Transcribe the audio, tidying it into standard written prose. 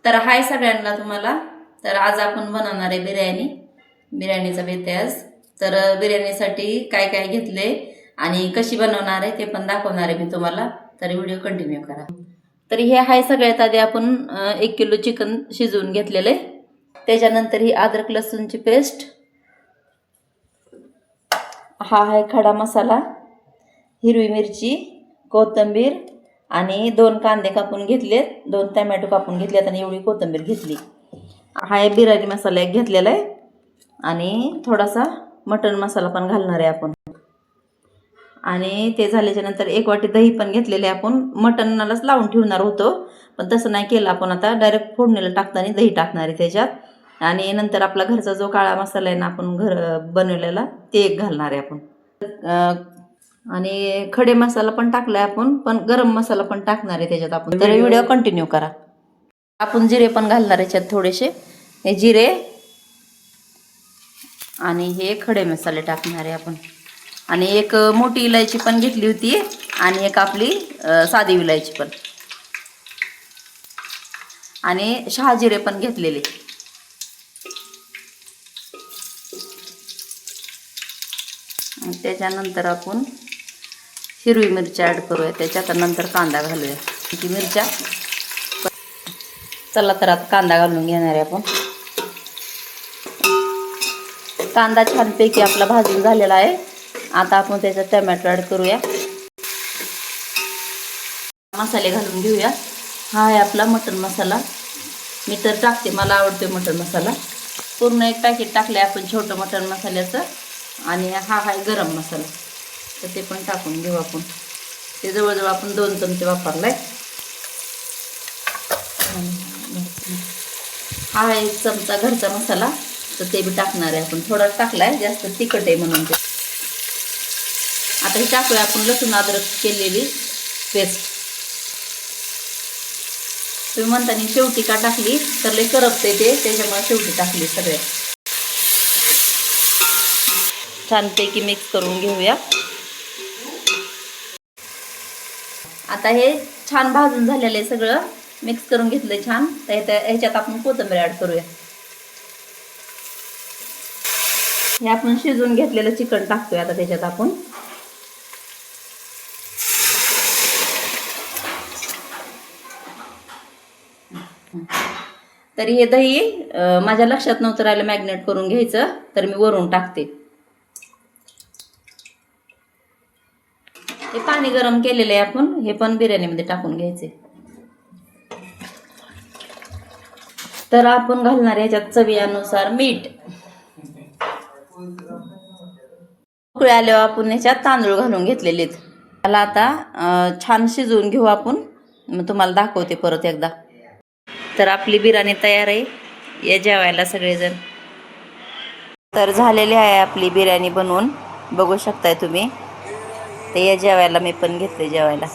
तर हाय सगळ्यांना तुम्हाला. तर आज आपण बनवणार आहे बिर्याणीचा बेत आहे आज. तर बिर्याणीसाठी काय काय घेतले आणि कशी बनवणार आहे ते पण दाखवणार आहे मी तुम्हाला. तर व्हिडिओ कंटिन्यू करा. तर हे हाय सगळ्यात आधी आपण 1 किलो चिकन शिजवून घेतलेलं आहे. त्याच्यानंतर ही अद्रक लसूणची पेस्ट, हा आहे खडा मसाला, हिरवी मिरची, कोथिंबीर आणि 2 कांदे कापून घेतलेत, 2 टोमॅटो कापून घेतलेत आणि एवढी कोथिंबीर घेतली. हा आहे बिर्याणी मसाला एक घेतलेला आहे आणि थोडासा मटण मसाला पण घालणार आहे आपण. आणि ते झाल्याच्या नंतर 1 वाटी दही पण घेतलेले आपण. मटणालाच लावून ठेवणार होतो पण तसं नाही केलं आपण. आता डायरेक्ट फोडणीला टाकताना दही टाकणार आहे त्याच्यात. आणि नंतर आपला घरचा जो काळा मसाला आहे ना आपण घर बनवलेला ते एक घालणार आहे आपण. आणि खडे मसाला पण टाकलाय आपण, पण गरम मसाला पण टाकणार आहे त्याच्यात आपण. तर व्हिडिओ कंटिन्यू करा. आपण जिरे पण घालणार आहे याच्यात थोडेसे. हे जिरे आणि हे खडे मसाले टाकणार आहे आपण. आणि एक मोठी इलायची पण घेतली होती आणि एक आपली साधी इलायची पण, आणि शहाजिरे पण घेतलेले. त्याच्यानंतर आपण हिरवी मिरची ॲड करूया त्याच्यात. नंतर कांदा घालूया. ती मिरच्या चला तर आता कांदा घालून घेणार आहे आपण. कांदा छानपैकी आपला भाजून झालेला आहे. आता आपण त्याच्यात टोमॅटो ॲड करूया. मसाले घालून घेऊया. हा आहे आपला मटण मसाला. मी तर टाकते, मला आवडते मटण मसाला. पूर्ण 1 पॅकेट टाकले आपण छोटं मटण मसाल्याचं. आणि हा आहे गरम मसाला, तर ते पण टाकून घेऊ आपण. ते जवळजवळ आपण 2 चमचे वापरलाय. हा आहे 1 चमचा घरचा मसाला, तर ते बी टाकणार आहे आपण. थोडा टाकलाय, जास्त तिखट आहे म्हणून ते. आता हे टाकूया आपण लसूण अद्रक केलेली पेस्ट. तुम्ही म्हणताना शेवटी का टाकली, तर लय करपते ते, त्याच्यामुळे शेवटी टाकली. सगळे छानपैकी मिक्स करून घेऊया. आता हे छान भाजून झालेलं आहे, सगळं मिक्स करून घेतलंय छान. तर ह्याच्यात आपण कोथिंबीर ॲड करूया. हे आपण शिजवून घेतलेलं चिकन टाकतोय आता त्याच्यात आपण. तरी हे दही माझ्या लक्षात नव्हतं राहिलं मॅग्नेट करून घ्यायचं, तर मी वरून टाकते. हे पाणी गरम केलेलं आहे आपण, हे पण बिर्याणीमध्ये टाकून घ्यायचे. तर आपण घालणार ह्याच्यात चवीनुसार मीठ. उकळी आल्यावर आपण ह्याच्यात तांदूळ घालून घेतलेले. त्याला आता छान शिजवून घेऊ आपण. मग तुम्हाला दाखवते परत एकदा. तर आपली बिर्याणी तयार आहे. या जेवायला सगळेजण. तर झालेली आहे आपली बिर्याणी बनवून, बघू शकताय तुम्ही. तर या जेवायला मी पण घेतले जेवायला.